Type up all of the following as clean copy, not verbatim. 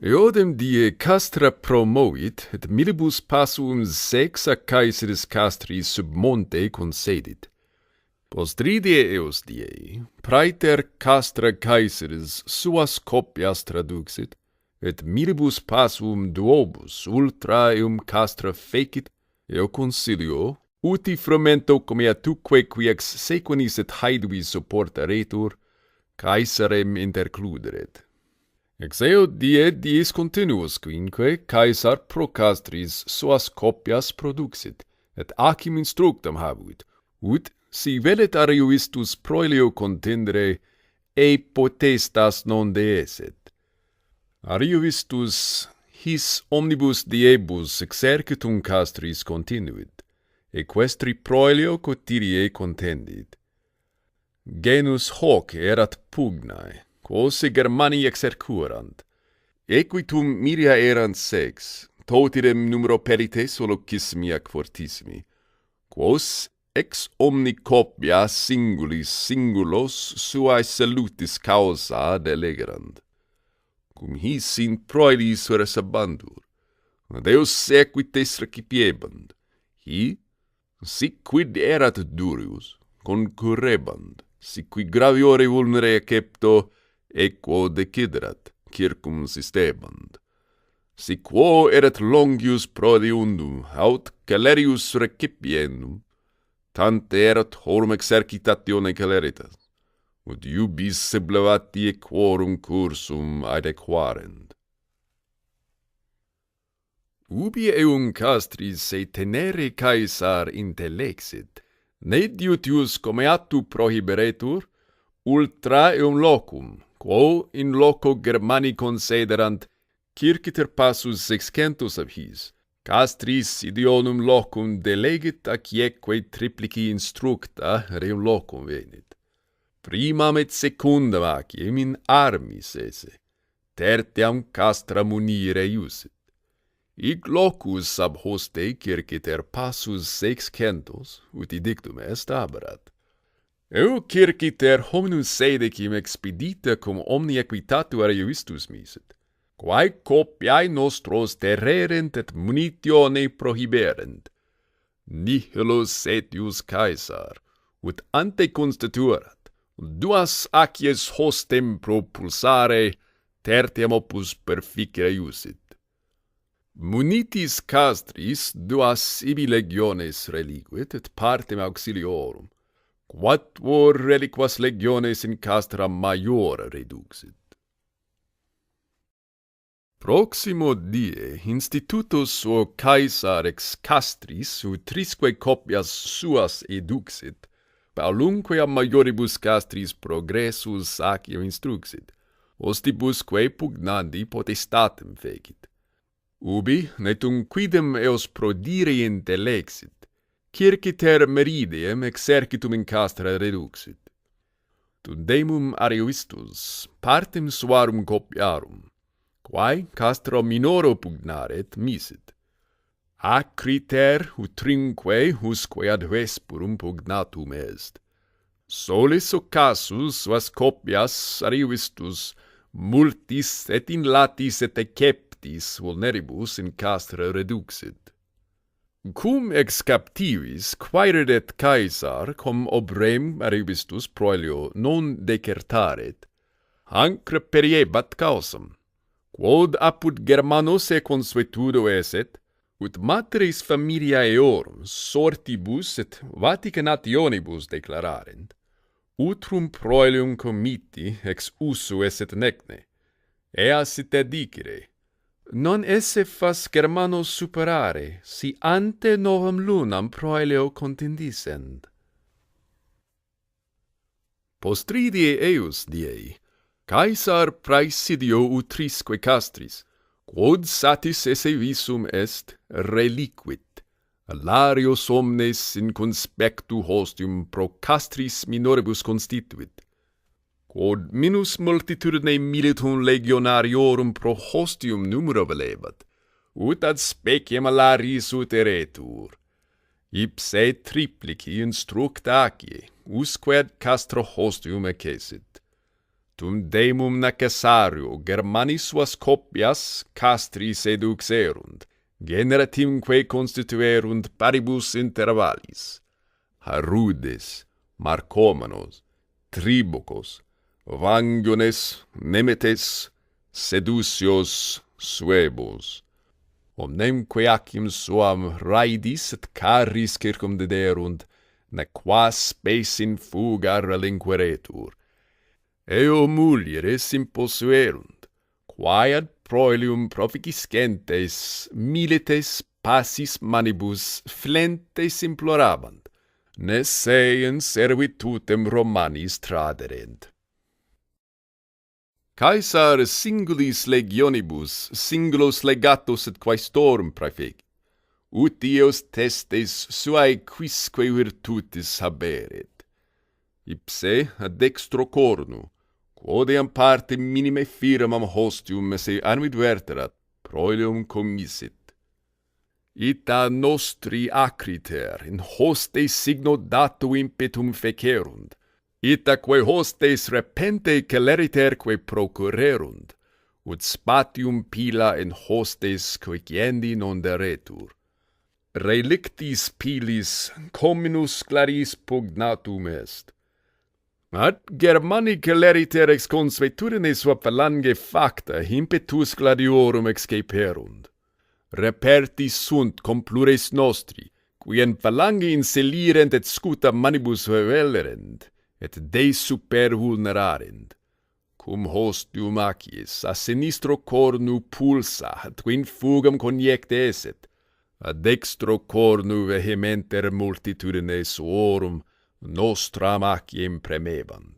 Eodem die castra promovit, et milibus passum sexa caeseris castri sub monte concedit. Postridie eos diei, praeter castra caeseris suas copias traduxit, et milibus passum duobus ultra eum castra fecit, eo consilio, uti frumento comea tuque qui ex sequenis et haeduis supportaretur, caesarem intercluderet. Ex eo die dies continuus quinque Caesar pro castris suas copias produxit, et acim instructam habuit, ut si velet Ariovistus proelio contendere, e potestas non deeset. Ariovistus his omnibus diebus exercitum castris continuit, equestri proelio quotidie contendit. Genus hoc erat pugnae, quos Germani exercurant. Equitum miria erant sex, totidem numero perites soloquissimi ac fortissimi, quos ex omni copia singulis singulos suae salutis causa delegerant. Cum his in proelis resabantur, Deus sequites recipiebant, hi, sic quid erat durius, concurrebant, sic qui graviore vulnere accepto, equo deciderat, circum sistebant. Si quo erat longius prodiundum, aut celerius recipiendum, tant erat horum exercitatione celeritas, ut iubis sublevatie quorum cursum adequarent. Ubi eum castris se tenere Caesar intellexit, ne diutius comeatu prohiberetur, ultra eum locum, quo in loco Germani concederant, circiter passus sexcentus ab his, castris idionum locum delegit acieque triplici instructa reum locum venit. Primam et secundam aciem in armis esse, tertiam castra munire iusit. Ic locus ab hoste circiter passus sexcentus, uti dictum est aberat. Eu circiter hominum sedecim expedita cum omni equitatu Ariovistus misit, quae copiae nostros terrerent et munitione prohiberent. Nihilus etius Caesar, ut ante constituerat, duas acies hostem propulsare, tertiam opus perficere iusit. Munitis castris duas ibi legiones religuit, et partem auxiliorum, quatuor reliquas legiones in castra maior reduxit. Proximo die institutus suo Caesar ex castris utrisque copias suas eduxit, paulumque a maioribus castris progressus acio instruxit, ostibusque pugnandi potestatem fecit. Ubi netum quidem eos prodire intellexit, circiter meridiem exercitum in castra reduxit. Tundemum Ariovistus partem suarum copiarum, quae castra minoro pugnaret misit. Acriter utrinque usque ad vespurum pugnatum est. Solis occasus suas copias Ariovistus multis et in latis et eceptis vulneribus in castra reduxit. Cum ex captivis quaeredet Caesar, cum obrem Ariovistus proelio non decertaret, ancre periebat causam, quod apud Germanos e consuetudo eset, ut materis familiae eorum sortibus et Vaticanationibus declararent, utrum proelium comiti ex usu eset necne, ea site dicere, non esse fas Germanos superare, si ante novum lunam proelio contendissent. Postridie eius diei, Caesar praesidio utrisque castris, quod satis esse visum est, reliquit, alarios omnes in conspectu hostium pro castris minoribus constituit, quod minus multitudine militum legionariorum pro hostium numero velebat, ut ad speciem alaris uteretur. Ipse triplici instructa acie, usque ad castro hostium ecesit. tum demum necessario Germanis suas copias castris eduxerunt, generatimque constituerunt paribus intervallis, Harudes, Marcomanos, Tribocos, Vangiones, Nemetes, Seducios, Suebos. Omnemque acim suam raidis et carris circumdederunt, nequas spes in fuga relinqueretur. Eo mulieres imposuerunt, quae ad proelium proficiscentes milites passis manibus flentes implorabant, ne se in servitutem Romanis traderent. Caesar singulis legionibus, singulos legatus et quaestorum praefecit, ut ios testes suae quisque virtutis haberet. Ipse ad dextro cornu, quodeam parte minime firmam hostium esse annuit verterat, proelium commissit. Ita nostri acriter in hostes signo dato impetum fecerunt, itaque hostes repente celeriterque procurerunt, ut spatium pila in hostes quiciendi non deretur. Relictis pilis comminus claris pugnatum est. Ad Germani celeriter ex consuetudine sua phalange facta impetus gladiorum exceperunt. Repertis sunt cum plures nostri, qui in phalange inselirent et scuta manibus vevelerent, et de super vulnerarent. Cum hostium acies a sinistro cornu pulsa, et in fugam coniecte esset, a dextro cornu vehementer multitudine suorum nostram aciem premebant.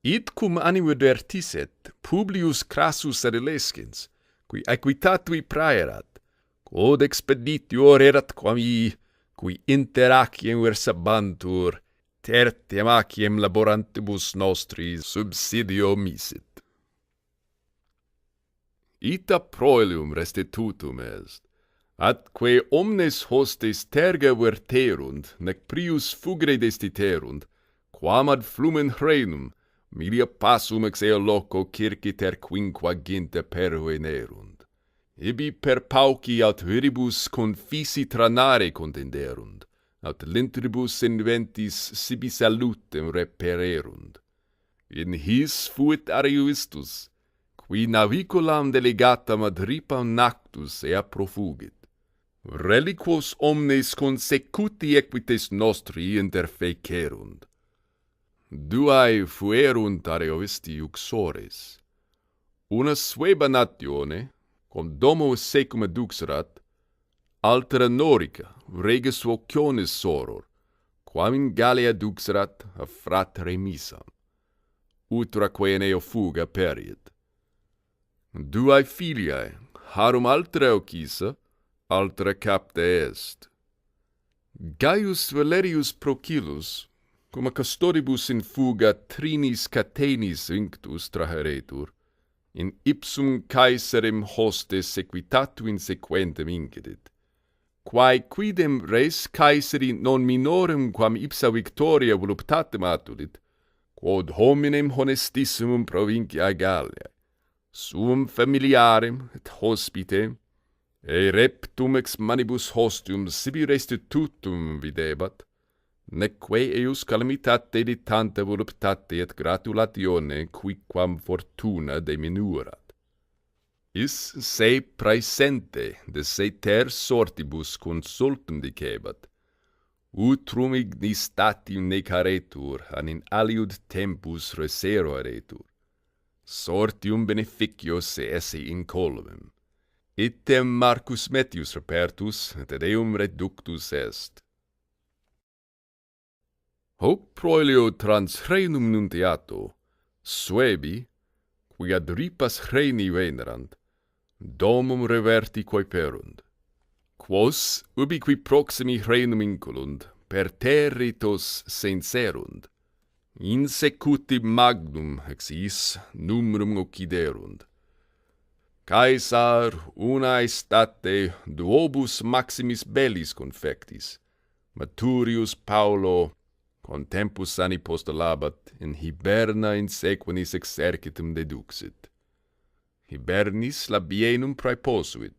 Id cum animu vertiset Publius Crassus adolescens, qui equitatui praerat, quod expeditior erat quami, qui inter aciem versabantur, tertiam aciem laborantibus nostri subsidio misit. Ita proelium restitutum est, atque omnes hostes terga verterunt, nec prius fugere destiterunt, quam ad flumen hrenum, milia passum ex ea loco circiter quinquaginta pervenerunt. Ibi per pauci aut viribus confisi tranare contenderunt, aut lintribus inventis sibi salutem repererunt. In his fuit Ariovistus, qui naviculam delegatam ad ripam nactus ea profugit. Reliquos omnes consecuti equites nostri interfecerunt. Duae fuerunt Ariovisti uxores. Una sueba natione, cum domo secum eduxerat, altera Norica, reges vociones soror, quam in Gallia duxerat a fratere misam. Utraque in eo fuga periet. Duae filiae, harum altera ocisa, altera capta est. Gaius Valerius Procillus, cum a custodibus in fuga trinis catenis inctus traheretur, in ipsum Caesarem hostes sequitatu in sequentem incedit, quae quidem res Caesari non minorem quam ipsa victoria voluptatem atulit, quod hominem honestissimum provinciae Galliae, suum familiarem et hospite, e reptum ex manibus hostium sibi restitutum videbat, neque eius calamitate de tanta voluptate et gratulatione quicquam fortuna diminuerat. Is se praesente de se ter sortibus consultum dicebat, utrum ignis statium necaretur an in aliud tempus resero aretur, sortium beneficios se esse incolumem. Item Marcus Metius repertus et eum reductus est. Hoc proelio trans hrenum nuntiato, Suebi, qui ad ripas hreni venerant, domum reverti quaeperunt. Quos, ubi qui proximi hrenum incolunt, per territos senserunt, in secuti magnum ex is numrum occiderunt. Caesar una estate duobus maximis bellis confectis, Maturius Paulo, Contempus sani postulabat, in hiberna in sequenis exercitum deduxit. Hibernis labienum praeposuit.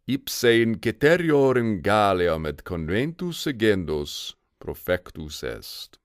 Ipse in ceteriorem Galliam et conventus segendos profectus est.